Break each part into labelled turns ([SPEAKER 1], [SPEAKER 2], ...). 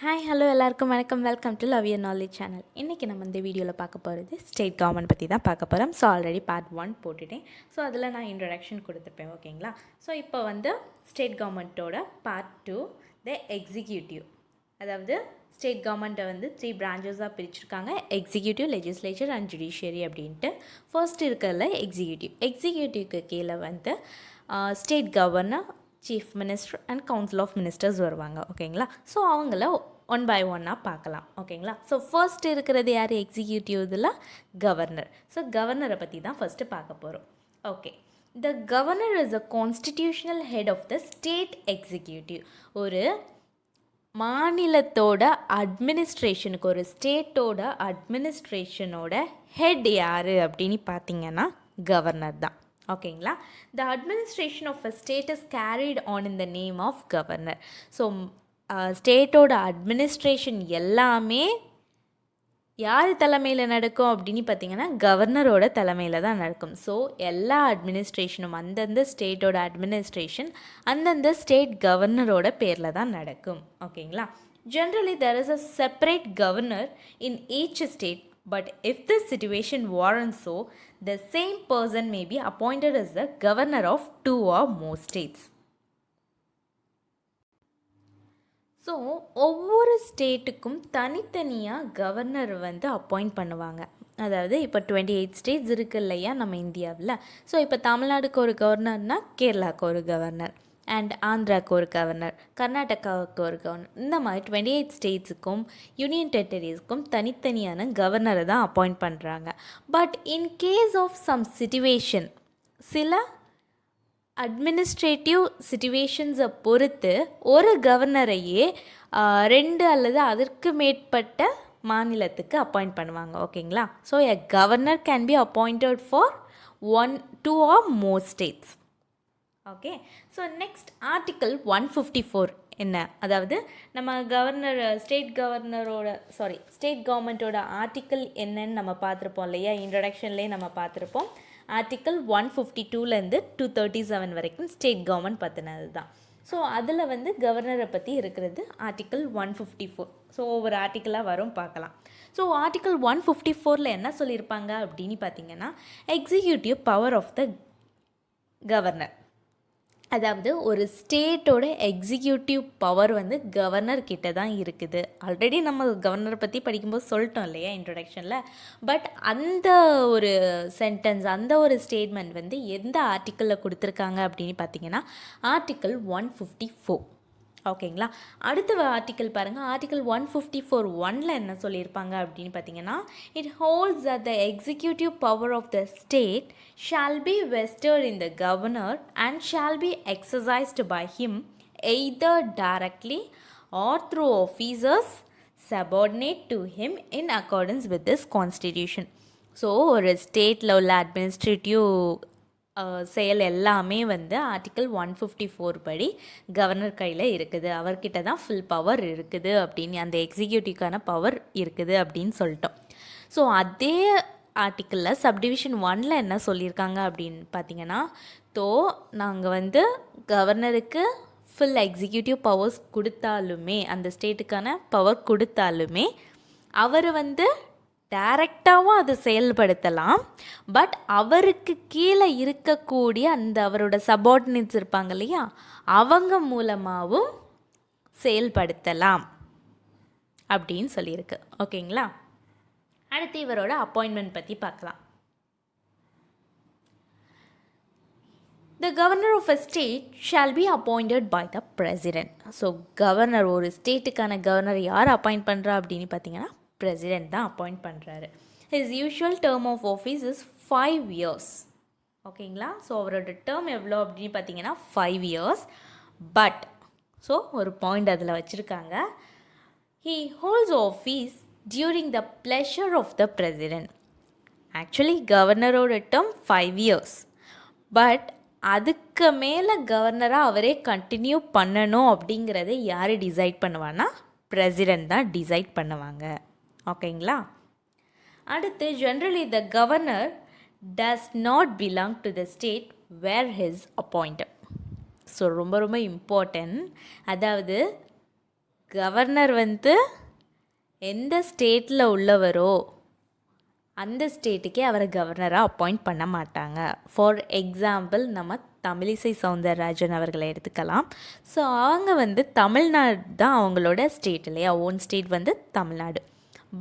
[SPEAKER 1] Hi hello எல்லாருக்கும் வணக்கம். Welcome to love your knowledge channel. இன்றைக்கி நம்ம இந்த வீடியோவில் பார்க்க போகிறது ஸ்டேட் கவர்மெண்ட் பற்றி தான் பார்க்க போகிறோம். ஸோ ஆல்ரெடி பார்ட் 1 போட்டுட்டேன். ஸோ அதில் நான் இன்ட்ரடக்ஷன் கொடுத்துருப்பேன், ஓகேங்களா. ஸோ இப்போ வந்து ஸ்டேட் கவர்மெண்ட்டோட பார்ட் 2 த எக்ஸிக்யூட்டிவ். அதாவது ஸ்டேட் கவர்மெண்ட்டை வந்து 3 பிரான்ச்சஸாக பிரிச்சிருக்காங்க: எக்ஸிக்யூட்டிவ், லெஜிஸ்லேச்சர் அண்ட் ஜுடிஷியரி அப்படின்ட்டு. ஃபர்ஸ்ட் இருக்கிறதுல எக்ஸிக்யூட்டிவ்க்கு கீழே வந்து state governor, chief minister and council of ministers வருவாங்க, ஓகேங்களா. ஸோ அவங்கள ஒன் பை ஒன்னாக பார்க்கலாம், ஓகேங்களா. ஸோ ஃபர்ஸ்ட் இருக்கிறது யார்? எக்ஸிக்யூட்டிவ். இதில் கவர்னர். ஸோ கவர்னரை பற்றி தான் ஃபஸ்ட்டு பார்க்க போகிறோம். Okay, the governor is a constitutional head of the state executive. ஒரு மாநிலத்தோட அட்மினிஸ்ட்ரேஷனுக்கு, ஒரு ஸ்டேட்டோட அட்மினிஸ்ட்ரேஷனோட ஹெட் யார் அப்படின்னு பார்த்தீங்கன்னா கவர்னர் தான், ஓகேங்களா. The administration of a state is carried on in the name of governor. So ஸ்டேட்டோட அட்மினிஸ்ட்ரேஷன் எல்லாமே யார் தலைமையில் நடக்கும் அப்படின்னு பார்த்தீங்கன்னா கவர்னரோட தலைமையில் தான் நடக்கும். ஸோ எல்லா அட்மினிஸ்ட்ரேஷனும், அந்தந்த ஸ்டேட்டோட அட்மினிஸ்ட்ரேஷன் அந்தந்த ஸ்டேட் கவர்னரோட பேரில் தான் நடக்கும், ஓகேங்களா. Generally there is a separate governor in each state, but if the situation warrants so, the same person may be appointed as the governor of 2 or more states. So ஒவ்வொரு ஸ்டேட்டுக்கும் தனித்தனியாக governor வந்து appoint பண்ணுவாங்க. அதாவது இப்போ 28 states இருக்குது இல்லையா நம்ம இந்தியாவில். ஸோ இப்போ தமிழ்நாடுக்கு ஒரு கவர்னர்னால் கேரளாவுக்கு ஒரு கவர்னர், அண்ட் ஆந்திராவுக்கு ஒரு கவர்னர், கர்நாடகாவுக்கு ஒரு கவர்னர். இந்த மாதிரி 28 ஸ்டேட்ஸுக்கும் யூனியன் டெரிட்டரிஸ்க்கும் தனித்தனியான கவர்னரை தான் அப்பாயிண்ட் பண்ணுறாங்க. But in case of some situation, சில அட்மினிஸ்ட்ரேட்டிவ் சிச்சுவேஷன்ஸை பொறுத்து ஒரு கவர்னரையே 2 அல்லது அதற்கு மேற்பட்ட மாநிலத்துக்கு அப்பாயிண்ட் பண்ணுவாங்க, ஓகேங்களா. So a governor can be appointed for 1, 2 or more states. Okay, so next article 154 என்ன? அதாவது நம்ம கவர்னர், ஸ்டேட் கவர்மெண்ட்டோட ஆர்டிக்கல் என்னன்னு நம்ம பார்த்துருப்போம் இல்லையா, இன்ட்ரடக்ஷன்லேயே நம்ம பார்த்துருப்போம். ஆர்டிக்கல் 152லேருந்து 237 வரைக்கும் ஸ்டேட் கவர்மெண்ட் பற்றினது தான். ஸோ அதில் வந்து கவர்னரை பற்றி இருக்கிறது ஆர்டிக்கல் 154. ஸோ ஒவ்வொரு ஆர்டிக்கலாக வரும், பார்க்கலாம். ஸோ ஆர்டிக்கல் 154ல் என்ன சொல்லியிருப்பாங்க அப்படின்னு பார்த்தீங்கன்னா, executive power of the governor. அதாவது ஒரு ஸ்டேட்டோட எக்ஸிக்யூட்டிவ் பவர் வந்து கவர்னர் கிட்ட தான் இருக்குது. ஆல்ரெடி நம்ம கவர்னரை பற்றி படிக்கும்போது சொல்லிட்டோம் இல்லையா இன்ட்ரொடக்ஷனில். பட் அந்த ஒரு சென்டென்ஸ், அந்த ஒரு ஸ்டேட்மெண்ட் வந்து எந்த ஆர்டிக்கலில் கொடுத்துருக்காங்க அப்படின்னு பார்த்தீங்கன்னா ஆர்டிக்கல் 154, ஓகேங்களா. அடுத்த ஆர்டிக்கல் பாருங்கள், ஆர்டிக்கல் 154(1)ல் என்ன சொல்லியிருப்பாங்க அப்படின்னு பார்த்தீங்கன்னா, it holds that the executive power of the state shall be vested in the governor and shall be exercised by him either directly or through officers subordinate to him in accordance with this constitution. So ஒரு ஸ்டேட்டில் உள்ள administrative செயல் எல்லாமே வந்து article 154 படி governor கையில் இருக்குது, அவர்கிட்ட தான் ஃபுல் பவர் இருக்குது அப்படின்னு, அந்த எக்ஸிக்யூட்டிவ்க்கான பவர் இருக்குது அப்படின்னு சொல்லிட்டோம். ஸோ அதே ஆர்டிக்கலில் சப்டிவிஷன் 1ல் என்ன சொல்லியிருக்காங்க அப்படின்னு பார்த்தீங்கன்னா, நாங்கள் வந்து கவர்னருக்கு ஃபுல் எக்ஸிக்யூட்டிவ் பவர்ஸ் கொடுத்தாலுமே, அந்த ஸ்டேட்டுக்கான பவர் கொடுத்தாலுமே அவர் வந்து டைரெக்டாகவும் அதை செயல்படுத்தலாம். பட் அவருக்கு கீழே இருக்கக்கூடிய அந்த அவரோட சபார்டினேட்ஸ் இருப்பாங்க இல்லையா, அவங்க மூலமாகவும் செயல்படுத்தலாம் அப்படின்னு சொல்லியிருக்கு, ஓகேங்களா. அடுத்து இவரோட அப்பாயின்மெண்ட் பற்றி பார்க்கலாம். The governor of a state shall be appointed by the president. So governor, ஒரு ஸ்டேட்டுக்கான கவர்னர் யார் அப்பாயிண்ட் பண்ணுறா அப்படின்னு பார்த்தீங்கன்னா பிரசிடெண்ட் தான் அப்பாயிண்ட் பண்ணுறாரு. His usual term of office is 5 years, ஓகேங்களா. ஸோ அவரோட டேர்ம் எவ்வளோ அப்படின்னு பார்த்தீங்கன்னா 5 years. பட் ஸோ ஒரு பாயிண்ட் அதில் வச்சுருக்காங்க, he holds office during the pleasure of the president. Actually கவர்னரோட டேர்ம் 5 years, பட் அதுக்கு மேலே கவர்னராக அவரே கண்டினியூ பண்ணணும் அப்படிங்கிறத யார் டிசைட் பண்ணுவான்னா பிரசிடெண்ட் தான் டிசைட் பண்ணுவாங்க, ஓகேங்களா. அடுத்து generally the governor does not belong to the state where his appointed. So ரொம்ப ரொம்ப இம்பார்ட்டன்ட். அதாவது கவர்னர் வந்து எந்த ஸ்டேட்டில் உள்ளவரோ அந்த ஸ்டேட்டுக்கே அவரை கவர்னராக அப்பாயிண்ட் பண்ண மாட்டாங்க. ஃபார் எக்ஸாம்பிள் நம்ம தமிழிசை சவுந்தரராஜன் அவர்களை எடுத்துக்கலாம். ஸோ அவங்க வந்து தமிழ்நாடு தான் அவங்களோட ஸ்டேட் இல்லையா, ஓன் ஸ்டேட் வந்து தமிழ்நாடு.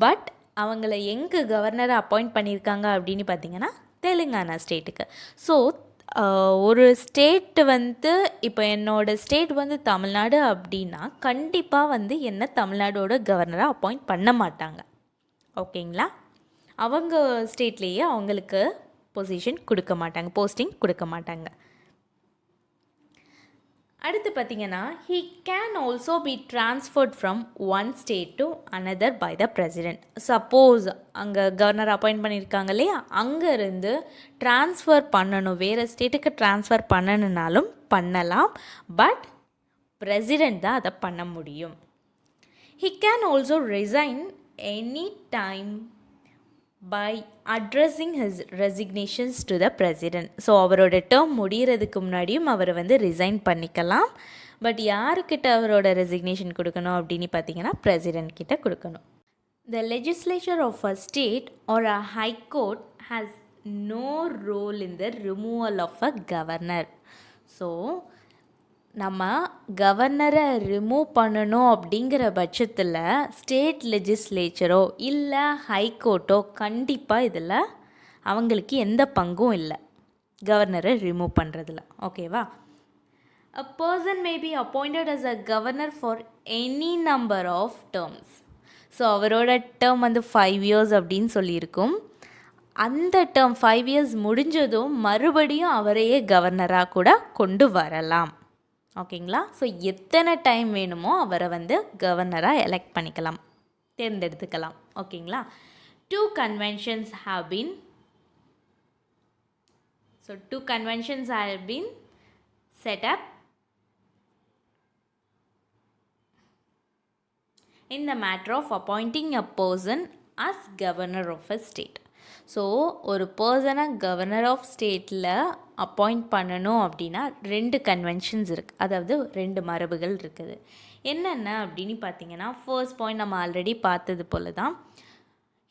[SPEAKER 1] பட் அவங்கள எங்கே கவர்னரை அப்பாயிண்ட் பண்ணியிருக்காங்க அப்படின்னு பார்த்தீங்கன்னா தெலுங்கானா ஸ்டேட்டுக்கு. ஸோ ஒரு ஸ்டேட்டு வந்து இப்போ என்னோடய ஸ்டேட் வந்து தமிழ்நாடு அப்படின்னா கண்டிப்பாக வந்து என்ன தமிழ்நாடோட கவர்னராக அப்பாயிண்ட் பண்ண மாட்டாங்க. ஓகேங்களா? அவங்க ஸ்டேட்லேயே அவங்களுக்கு பொசிஷன் கொடுக்க மாட்டாங்க, போஸ்டிங் கொடுக்க மாட்டாங்க. அடுத்து பார்த்திங்கன்னா he can also be transferred from one state to another by the president. Suppose அங்கே கவர்னர் அப்பாயிண்ட் பண்ணியிருக்காங்க இல்லையா, அங்கேருந்து ட்ரான்ஸ்ஃபர் பண்ணணும், வேறு ஸ்டேட்டுக்கு ட்ரான்ஸ்ஃபர் பண்ணணுன்னாலும் பண்ணலாம். பட் பிரசிடெண்ட் தான் அதை பண்ண முடியும். he can also resign any time by addressing his resignations to the president. So அவரோட டேர்ம் முடிகிறதுக்கு முன்னாடியும் அவர் வந்து ரிசைன் பண்ணிக்கலாம். பட் யாருக்கிட்ட அவரோட ரெசிக்னேஷன் கொடுக்கணும் அப்படின்னு பார்த்தீங்கன்னா பிரசிடெண்ட் கிட்ட கொடுக்கணும். The legislature of a state or a high court has no role in the removal of a governor. So நம்ம கவர்னரை ரிமூவ் பண்ணணும் அப்படிங்கிற பட்சத்தில் ஸ்டேட் லெஜிஸ்லேச்சரோ இல்லை ஹைகோர்ட்டோ கண்டிப்பாக இதில் அவங்களுக்கு எந்த பங்கும் இல்லை கவர்னரை ரிமூவ் பண்ணுறதுல. ஓகேவா? A person may be appointed as a governor for any number of terms. So அவரோட டேர்ம் வந்து 5 years அப்படின்னு சொல்லியிருக்கும். அந்த டேர்ம் 5 years முடிஞ்சதும் மறுபடியும் அவரையே கவர்னராக கூட கொண்டு வரலாம். ஓகேங்களா? ஸோ எத்தனை டைம் வேணுமோ அவரை வந்து கவர்னராக எலெக்ட் பண்ணிக்கலாம், தேர்ந்தெடுத்துக்கலாம். ஓகேங்களா? 2 conventions have been set up in the matter of appointing a person as governor of a state. So ஒரு பர்சனை கவர்னர் ஆஃப் ஸ்டேட்டில் அப்பாயிண்ட் பண்ணணும் அப்படின்னா 2 கன்வென்ஷன்ஸ் இருக்குது, அதாவது 2 மரபுகள் இருக்குது. என்னென்ன அப்படின்னு பார்த்தீங்கன்னா, ஃபர்ஸ்ட் பாயிண்ட் நம்ம ஆல்ரெடி பார்த்தது போல தான்,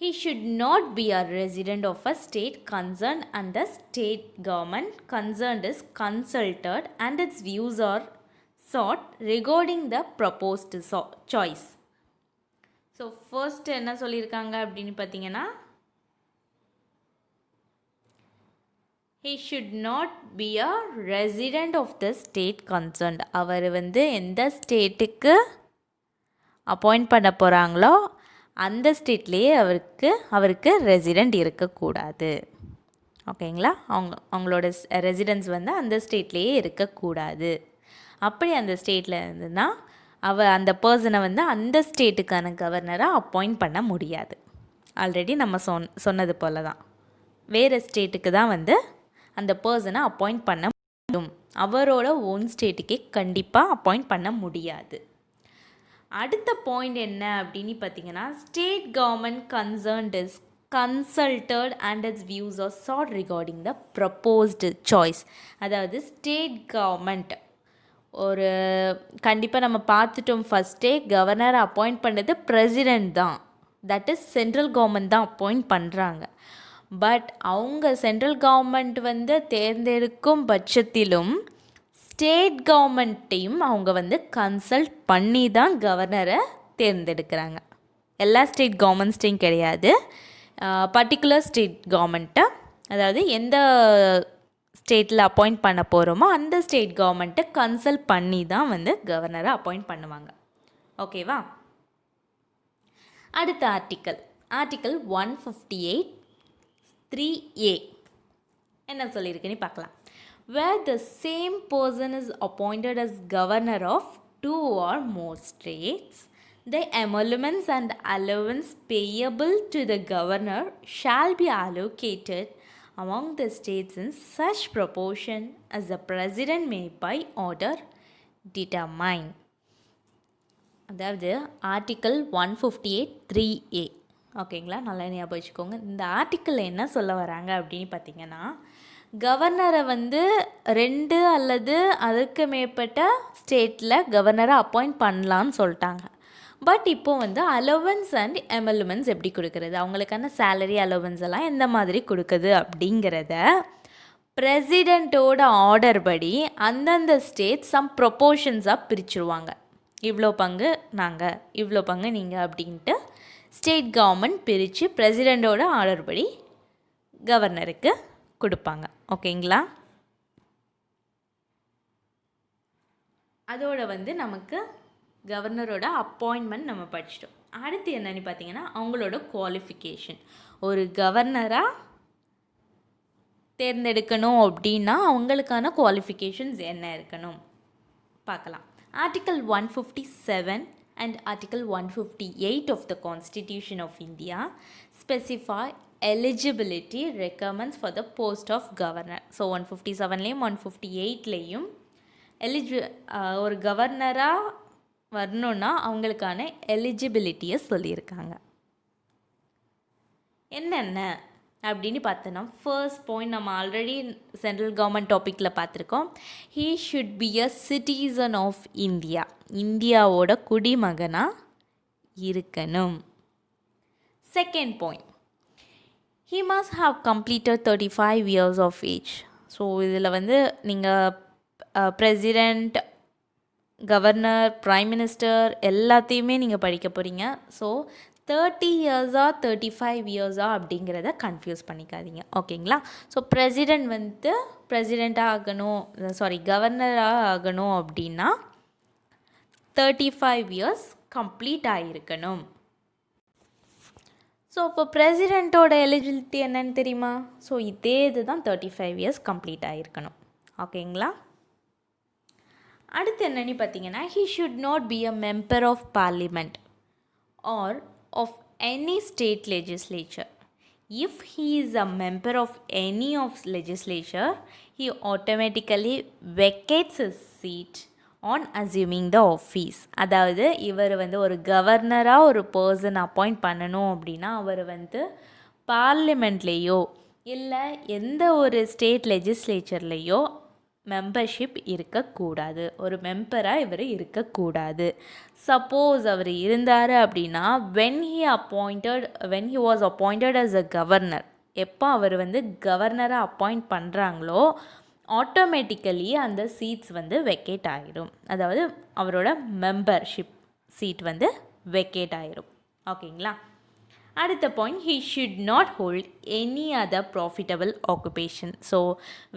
[SPEAKER 1] he should not be a resident of a state concerned and the state government concerned is consulted and its views are sought regarding the proposed choice. So first என்ன சொல்லியிருக்காங்க அப்படின்னு பார்த்தீங்கன்னா, he should not be a resident of the state concerned. அவர் வந்து எந்த ஸ்டேட்டுக்கு appoint பண்ண போகிறாங்களோ அந்த ஸ்டேட்லேயே அவருக்கு ரெசிடெண்ட் இருக்கக்கூடாது. ஓகேங்களா? அவங்களோட ரெசிடென்ஸ் வந்து அந்த ஸ்டேட்லேயே இருக்கக்கூடாது. அப்படி அந்த ஸ்டேட்டில் இருந்துன்னா அந்த பர்சனை வந்து அந்த ஸ்டேட்டுக்கான கவர்னராக அப்பாயிண்ட் பண்ண முடியாது. ஆல்ரெடி நம்ம சொன்னது போல தான், வேறு ஸ்டேட்டுக்கு தான் வந்து அந்த பர்சனை அப்பாயிண்ட் பண்ண முடியும், அவரோட ஓன் ஸ்டேட்டுக்கே கண்டிப்பாக அப்பாயிண்ட் பண்ண முடியாது. அடுத்த பாயிண்ட் என்ன அப்படின்னு பார்த்தீங்கன்னா, state government concerned is consulted and its views are sought regarding the proposed choice. அதாவது ஸ்டேட் கவர்மெண்ட் ஒரு கண்டிப்பாக நம்ம பார்த்துட்டோம், ஃபஸ்ட்டே கவர்னரை அப்பாயிண்ட் பண்ணுறது பிரசிடெண்ட் தான், தட் இஸ் சென்ட்ரல் கவர்மெண்ட் தான் அப்பாயிண்ட் பண்ணுறாங்க. பட் அவங்க சென்ட்ரல் கவர்மெண்ட் வந்து தேர்ந்தெடுக்கும் பட்சத்திலும் ஸ்டேட் கவர்மெண்ட்டையும் அவங்க வந்து கன்சல்ட் பண்ணி தான் கவர்னரை தேர்ந்தெடுக்கிறாங்க. எல்லா ஸ்டேட் கவர்மெண்ட்ஸ்டையும் கிடையாது, பர்டிகுலர் ஸ்டேட் கவர்மெண்ட்டை, அதாவது எந்த ஸ்டேட்டில் அப்பாயிண்ட் பண்ண போகிறோமோ அந்த ஸ்டேட் கவர்மெண்ட்டை கன்சல்ட் பண்ணி தான் வந்து கவர்னரை அப்பாயிண்ட் பண்ணுவாங்க. ஓகேவா? அடுத்த ஆர்டிக்கல் 158(3)(a) என்ன சொல்லியிருக்குன்னு பார்க்கலாம். Where the same person is appointed as governor of 2 or more states, the emoluments and allowance payable to the governor shall be allocated among the states in such proportion as the president may by order determine. அதாவது article 158(3)(a. ஓகேங்களா? நல்லா ஞாபகம் வச்சுக்கோங்க. இந்த ஆர்டிக்கிளில் என்ன சொல்ல வராங்க அப்படின்னு பார்த்தீங்கன்னா, கவர்னரை வந்து 2 அல்லது அதுக்கு மேற்பட்ட ஸ்டேட்டில் கவர்னரை அப்பாயிண்ட் பண்ணலான்னு சொல்லிட்டாங்க. பட் இப்போது வந்து அலோவன்ஸ் அண்ட் எமலுமெண்ட்ஸ் எப்படி கொடுக்குறது, அவங்களுக்கான சேலரி அலோவன்ஸ் எல்லாம் எந்த மாதிரி கொடுக்குது அப்படிங்கிறத பிரசிடெண்ட்டோட ஆர்டர் படி அந்தந்த ஸ்டேட் சம் ப்ரொப்போர்ஷன்ஸாக பிரிச்சுருவாங்க. இவ்வளோ பங்கு நாங்கள், இவ்வளோ பங்கு நீங்கள் அப்படின்ட்டு ஸ்டேட் கவர்மெண்ட் பிரித்து பிரசிடெண்ட்டோட ஆர்டர் படி கவர்னருக்கு கொடுப்பாங்க. ஓகேங்களா? அதோட வந்து நமக்கு கவர்னரோட அப்பாயின்மெண்ட் நம்ம படிச்சிட்டோம். அடுத்து என்னன்னு பார்த்தீங்கன்னா அவங்களோட குவாலிஃபிகேஷன். ஒரு கவர்னராக தேர்ந்தெடுக்கணும் அப்படின்னா அவங்களுக்கான குவாலிஃபிகேஷன்ஸ் என்ன இருக்கணும் பார்க்கலாம். Article 157 and Article 158 of the Constitution of India specify eligibility requirements for the post of governor. So 157லேயும் 158லேயும் ஒரு கவர்னராக வரணுன்னா அவங்களுக்கான எலிஜிபிலிட்டியை சொல்லியிருக்காங்க. என்னென்ன அப்படின்னு பார்த்தோன்னா, ஃபர்ஸ்ட் பாயிண்ட் நம்ம ஆல்ரெடி சென்ட்ரல் கவர்மெண்ட் டாப்பிக்கில் பார்த்துருக்கோம். He should be a citizen of India, இந்தியாவோட குடிமகனாக இருக்கணும். Second point, he must have completed 35 years of age. So இதில் வந்து நீங்கள் பிரசிடெண்ட், கவர்னர், ப்ரைம் மினிஸ்டர் எல்லாத்தையுமே நீங்கள் படிக்க போகிறீங்க. ஸோ 30 years 35 years அப்படிங்கிறத கன்ஃபியூஸ் பண்ணிக்காதீங்க. ஓகேங்களா? ஸோ பிரசிடெண்ட் வந்து பிரசிடெண்ட்டாக ஆகணும், கவர்னராக ஆகணும் அப்படின்னா 35 years கம்ப்ளீட் ஆகிருக்கணும். ஸோ இப்போ பிரசிடெண்ட்டோட எலிஜிபிலிட்டி என்னன்னு தெரியுமா? ஸோ இதே இதுதான் 35 years கம்ப்ளீட் ஆகிருக்கணும். ஓகேங்களா? அடுத்து என்னன்னு பார்த்தீங்கன்னா, he should not be a member of parliament or of any state legislature. If he is a member of any of legislature, he automatically vacates his seat on assuming the office. அதாவது இவர் வந்து ஒரு கவர்னராக ஒரு person appoint பண்ணணும் அப்படின்னா அவர் வந்து பார்லிமெண்ட்லேயோ இல்லை எந்த ஒரு ஸ்டேட் லெஜிஸ்லேச்சர்லேயோ மெம்பர்ஷிப் இருக்கக்கூடாது. ஒரு மெம்பராக இவர் இருக்கக்கூடாது. சப்போஸ் அவர் இருந்தார் அப்படின்னா when he was appointed as a governor, எப்போ அவர் வந்து கவர்னராக அப்பாயிண்ட் பண்ணுறாங்களோ ஆட்டோமேட்டிக்கலி அந்த சீட்ஸ் வந்து வெக்கேட் ஆகிடும். அதாவது அவரோட மெம்பர்ஷிப் சீட் வந்து வெக்கேட் ஆகிடும். ஓகேங்களா? அடுத்த point, he should not hold any other profitable occupation. So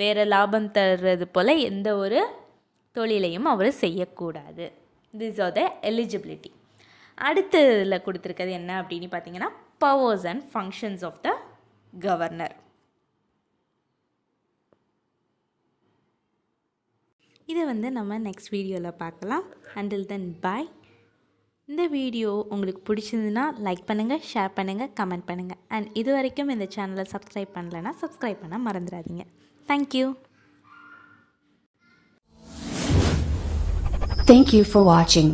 [SPEAKER 1] வேறு லாபம் தர்றது போல் எந்த ஒரு தொழிலையும் அவர் செய்யக்கூடாது. This are the eligibility. அடுத்து இதில் கொடுத்துருக்கிறது என்ன அப்படின்னு பார்த்தீங்கன்னா, powers and functions of the governor. இதை வந்து நம்ம நெக்ஸ்ட் வீடியோவில் பார்க்கலாம். Until then bye. இந்த வீடியோ உங்களுக்கு பிடிச்சிருந்துன்னா லைக் பண்ணுங்கள், ஷேர் பண்ணுங்கள், கமெண்ட் பண்ணுங்கள். அண்ட் இது வரைக்கும் இந்த சேனலை சப்ஸ்கிரைப் பண்ணலைன்னா சப்ஸ்கிரைப் பண்ண மறந்துடாதீங்க. Thank you.
[SPEAKER 2] Thank you for watching.